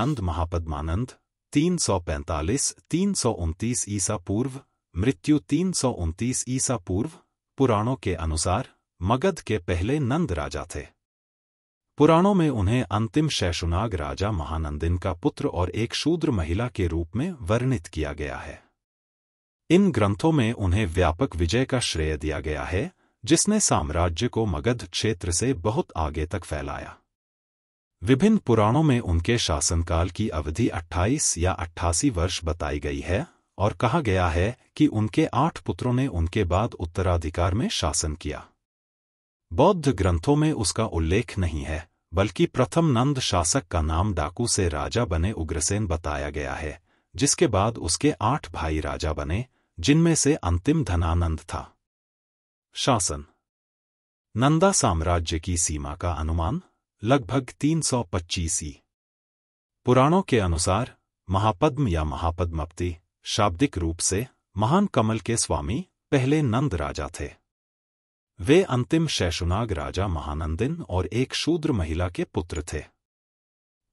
नंद महापद्मानंद 345-329 ईसा पूर्व, मृत्यु 329 ईसा पूर्व। पुराणों के अनुसार मगध के पहले नंद राजा थे। पुराणों में उन्हें अंतिम शैशुनाग राजा महानंदिन का पुत्र और एक शूद्र महिला के रूप में वर्णित किया गया है। इन ग्रंथों में उन्हें व्यापक विजय का श्रेय दिया गया है, जिसने साम्राज्य को मगध क्षेत्र से बहुत आगे तक फैलाया। विभिन्न पुराणों में उनके शासनकाल की अवधि 28 या 88 वर्ष बताई गई है और कहा गया है कि उनके 8 पुत्रों ने उनके बाद उत्तराधिकार में शासन किया। बौद्ध ग्रंथों में उसका उल्लेख नहीं है, बल्कि प्रथम नंद शासक का नाम डाकू से राजा बने उग्रसेन बताया गया है, जिसके बाद उसके 8 भाई राजा बने, जिनमें से अंतिम धनानंद था। शासन। नंदा साम्राज्य की सीमा का अनुमान लगभग 325 ई। पुराणों के अनुसार महापद्म या महापद्मपति शाब्दिक रूप से महान कमल के स्वामी पहले नंद राजा थे। वे अंतिम शैशुनाग राजा महानंदिन और एक शूद्र महिला के पुत्र थे।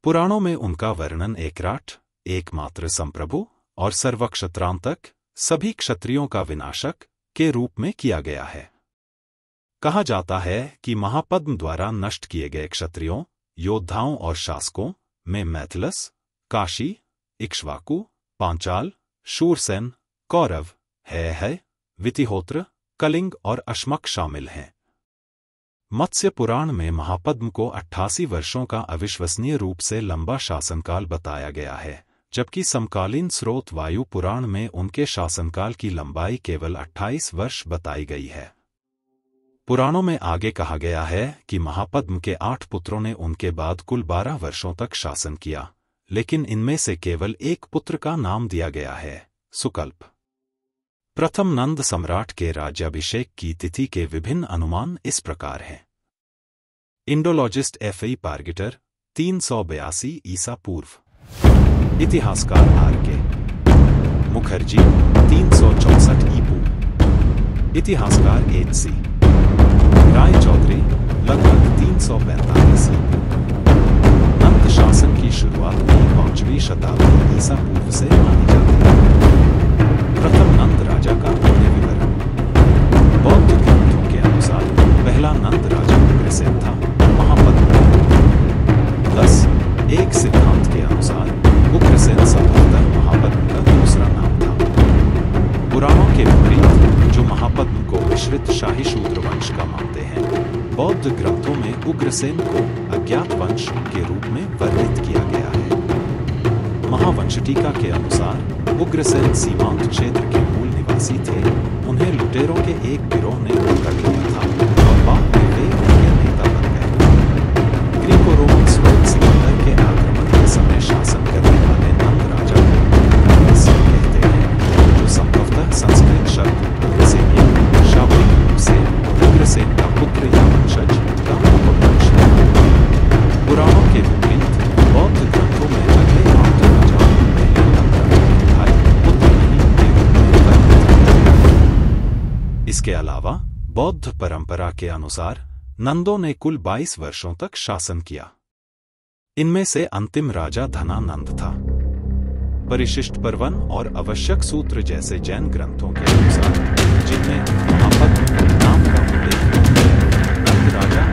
पुराणों में उनका वर्णन एकराट, एकमात्र संप्रभु और सर्वक्षत्रांतक, सभी क्षत्रियों का विनाशक के रूप में किया गया है। कहा जाता है कि महापद्म द्वारा नष्ट किए गए क्षत्रियों, योद्धाओं और शासकों में मैथिलस, काशी, इक्ष्वाकु, पांचाल, शूरसेन, कौरव, है, वितिहोत्र, कलिंग और अश्मक शामिल हैं। मत्स्य पुराण में महापद्म को 88 वर्षों का अविश्वसनीय रूप से लंबा शासनकाल बताया गया है, जबकि समकालीन स्रोत वायु पुराण में उनके शासनकाल की लंबाई केवल 28 वर्ष बताई गई है। पुराणों में आगे कहा गया है कि महापद्म के 8 पुत्रों ने उनके बाद कुल 12 वर्षों तक शासन किया, लेकिन इनमें से केवल एक पुत्र का नाम दिया गया है, सुकल्प। प्रथम नंद सम्राट के राज्याभिषेक की तिथि के विभिन्न अनुमान इस प्रकार हैं। Indologist F.E. पार्गिटर 382 ईसा पूर्व, इतिहासकार R.K. मुखर्जी 364 ईपू, इतिहासकार H.C. राय चौधरी लगभग 345 ईपू। नंद शासन की शुरुआत 5वीं शताब्दी ईसा पूर्व से मानी जाती है। प्रथम नंद राजा का अन्य विवरण। बौद्ध ग्रंथों के अनुसार पहला नंद राजा उग्रसेन था, महापद्म। 10 एक सिद्धांत के अनुसार उग्रसेन संभवतः महापद्म का दूसरा नाम था। पुराणों के विपरीत, जो महापद्म को मिश्रित शाही शूद्र वंश का मानते हैं, बौद्ध ग्रंथों में उग्रसेन को अज्ञात वंश के रूप में वर्णित किया गया है। महावंशटिका के अनुसार उग्रसेन सीमांत क्षेत्र के मूल निवासी थे। उन्हें लुटेरों के एक गिरोह ने पकड़ लिया था और बाद में वे उनके नेता बन गए। ग्रीको रोमन स्रोत सिकंदर के आक्रमण के समय शासन करने वाले नंद राजा को उग्रसेन कहते हैं, जो संभवतः संस्कृत शब्द उग्रसेनिया शाब्दिक रूप से उग्रसेन का पुत्र या वंशज का अपभ्रंश है। पुराणों के विपरीत बौद्ध ग्रंथों में अगले 8 राजाओं को पहले नंद राजा के भाई पुत्र नहीं के रूप में वर्णित किया गया है। इसके अलावा बौद्ध परंपरा के अनुसार नंदों ने कुल 22 वर्षों तक शासन किया। इनमें से अंतिम राजा धनानंद था। परिशिष्ट पर्वन और आवश्यक सूत्र जैसे जैन ग्रंथों के अनुसार, जिनमें महापद्म नाम का उल्लेख है, नंद राजा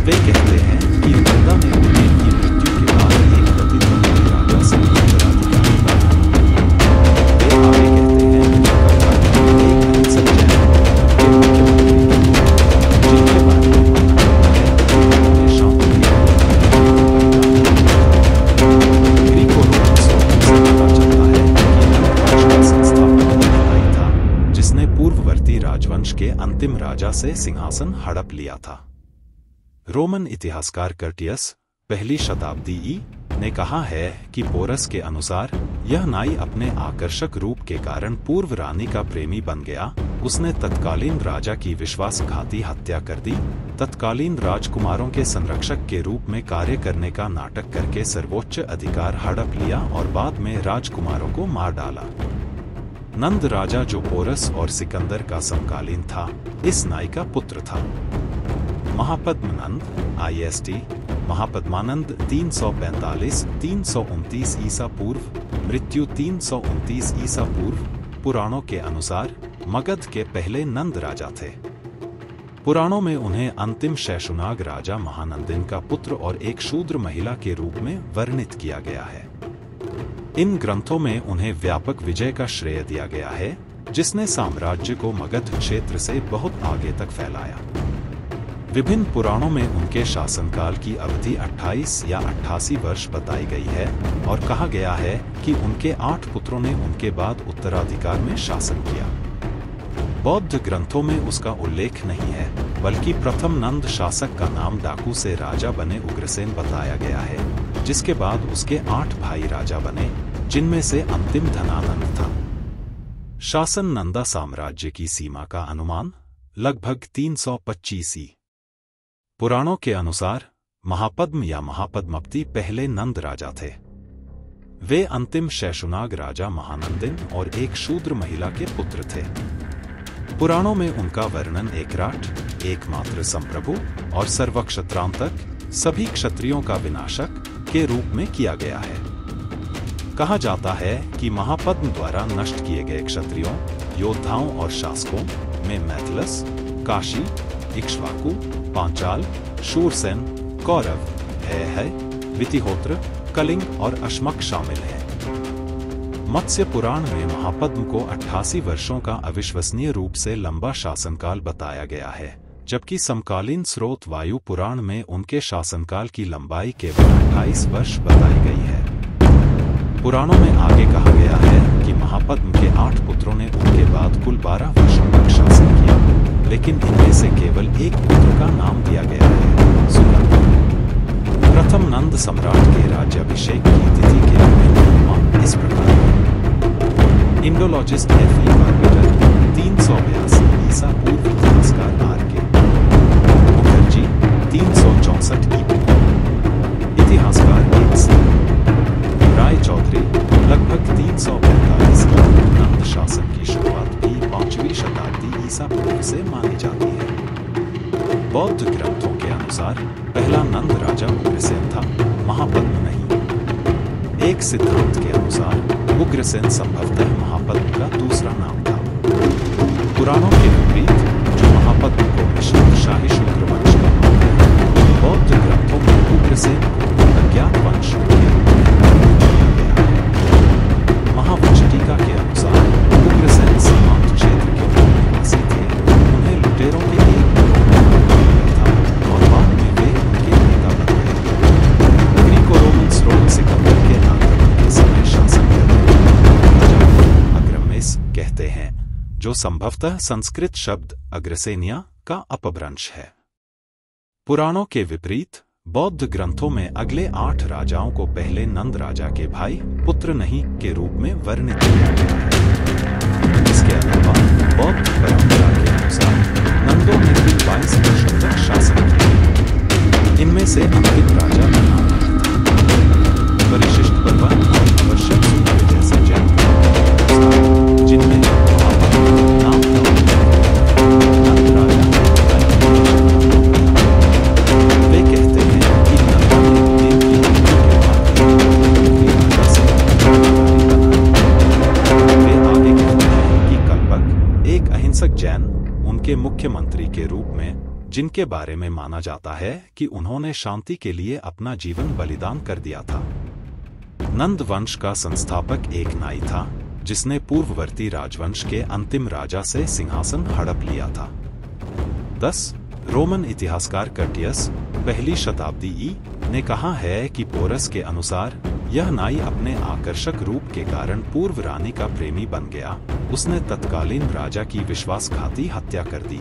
वे कहते हैं कि नंदा ने उनकी मृत्यु के बाद एक प्रतिद्वंदी राजा से उत्तराधिकार प्राप्त किया। वे आगे कहते हैं कि उनका भाई एक अहिंसक जैन के मुख्यमंत्री थे, जिनके बारे में माना जाता है कि उन्होंने शांति के लिए ग्रीको रोमन स्रोतों से पता चलता है कि नंद वंश का संस्थापक निकाई था, जिसने पूर्ववर्ती राजवंश के अंतिम राजा से सिंहासन हड़प लिया था। रोमन इतिहासकार कर्टियस पहली शताब्दी ई ने कहा है कि पोरस के अनुसार यह नाई अपने आकर्षक रूप के कारण पूर्व रानी का प्रेमी बन गया। उसने तत्कालीन राजा की विश्वासघाती हत्या कर दी। तत्कालीन राजकुमारों के संरक्षक के रूप में कार्य करने का नाटक करके सर्वोच्च अधिकार हड़प लिया और बाद में राजकुमारों को मार डाला। नंद राजा, जो पोरस और सिकंदर का समकालीन था, इस नाई का पुत्र था। महापद्म नंद IST महापद्मानंद 345-329 ईसा पूर्व, मृत्यु 329 ईसा पूर्व। पुराणों के अनुसार मगध के पहले नंद राजा थे। पुराणों में उन्हें अंतिम शैशुनाग राजा महानंदिन का पुत्र और एक शूद्र महिला के रूप में वर्णित किया गया है। इन ग्रंथों में उन्हें व्यापक विजय का श्रेय दिया गया है, जिसने साम्राज्य को मगध क्षेत्र से बहुत आगे तक फैलाया। विभिन्न पुराणों में उनके शासनकाल की अवधि 28 या 88 वर्ष बताई गई है और कहा गया है कि उनके 8 पुत्रों ने उनके बाद उत्तराधिकार में शासन किया। बौद्ध ग्रंथों में उसका उल्लेख नहीं है, बल्कि प्रथम नंद शासक का नाम डाकू से राजा बने उग्रसेन बताया गया है, जिसके बाद उसके 8 भाई राजा बने, जिनमें से अंतिम धनानंद था। शासन नंदा साम्राज्य की सीमा का अनुमान लगभग 325 ई। पुराणों के अनुसार महापद्म या महापद्मपति पहले नंद राजा थे। वे अंतिम शैशुनाग राजा महानंदिन और एक शूद्र महिला के पुत्र थे। पुराणों में उनका वर्णन एकराट, एकमात्र संप्रभु और सर्वक्षत्रांतक, सभी क्षत्रियों का विनाशक के रूप में किया गया है। कहा जाता है कि महापद्म द्वारा नष्ट किए गए क्षत्रियों, योद्धाओं और शासकों में मैथिलस, काशी, इक्ष्वाकु, पांचाल, शूरसेन, कौरव, है, वितिहोत्र, कलिंग और अश्मक शामिल हैं। मत्स्य पुराण में महापद्म को 88 वर्षों का अविश्वसनीय रूप से लंबा शासनकाल बताया गया है, जबकि समकालीन स्रोत वायु पुराण में उनके शासनकाल की लंबाई केवल 28 वर्ष बताई गई है। पुराणों में आगे कहा गया है कि महापद्म के 8 पुत्रों ने उनके बाद कुल 12 वर्षों तक शासन किया, लेकिन इनमें से केवल एक पुत्र का नाम दिया गया है, सुगंध। प्रथम नंद सम्राट के राज्याभिषेक की तिथि के विभिन्न अनुमान इस प्रकार हैं। इंडोलॉजिस्ट एफ.ई. बार्बिटर 382 ईसा पूर्व, इतिहासकार आर.के. मुखर्जी 364 ई.पू. इतिहासकार एक.सी. राय चौधरी लगभग 345 नंद शासन की शुरुआत भी 5वीं शताब्दी ईसा पूर्व से मानी जाती है। बौद्ध ग्रंथों के अनुसार पहला नंद राजा उग्रसेन था, महापद्म नहीं। एक सिद्धांत के अनुसार उग्रसेन संभवतः महापद्म का दूसरा नाम था। पुराणों के विपरीत, जो महापद्म को विशुद्ध शाही शूद्र वंश का मानते हैं, बौद्ध ग्रंथों में उग्रसेन को अज्ञात वंश के रूप में वर्णित किया गया है। महावंश टीका के अनुसार उग्रसेन सीमांत क्षेत्र के मूल निवासी थे। उन्हें लुटेरों के एक गिरोह में पकड़ा गया था और बाद में वे उनके नेता बन गए। ग्रीको-रोमन स्रोत सिकंदर के आक्रमण के समय शासन करते अग्रमेस कहते हैं, जो संभवतः संस्कृत शब्द अग्रसेनिया का अपभ्रंश है। पुराणों के विपरीत, बौद्ध ग्रंथों में अगले 8 राजाओं को पहले नंद राजा के भाई, पुत्र नहीं के रूप में वर्णित किया गया है। इसके अलावा बौद्ध परंपरा के अनुसार नंदों ने कुल 22 वर्षों तक शासन किया। इनमें से अंतिम राजा का नाम परिशिष्ट पर्वत और आवश्यक सूत्र जैसे जैन जिनमें नाम नंद राजा वे कहते हैं कि नंदा ने देव की मृत्यु के बाद राजा से वे आगे कहते हैं कि कल्पक, एक अहिंसक जैन, उनके मुख्यमंत्री के रूप में, जिनके बारे में माना जाता है कि उन्होंने शांति के लिए अपना जीवन बलिदान कर दिया था। नंद वंश का संस्थापक एक नाई था, जिसने पूर्ववर्ती राजवंश के अंतिम राजा से सिंहासन हड़प लिया था। 10. रोमन इतिहासकार कर्टियस 1ली शताब्दी ई ने कहा है कि पोरस के अनुसार यह नाई अपने आकर्षक रूप के कारण पूर्व रानी का प्रेमी बन गया। उसने तत्कालीन राजा की विश्वासघाती हत्या कर दी।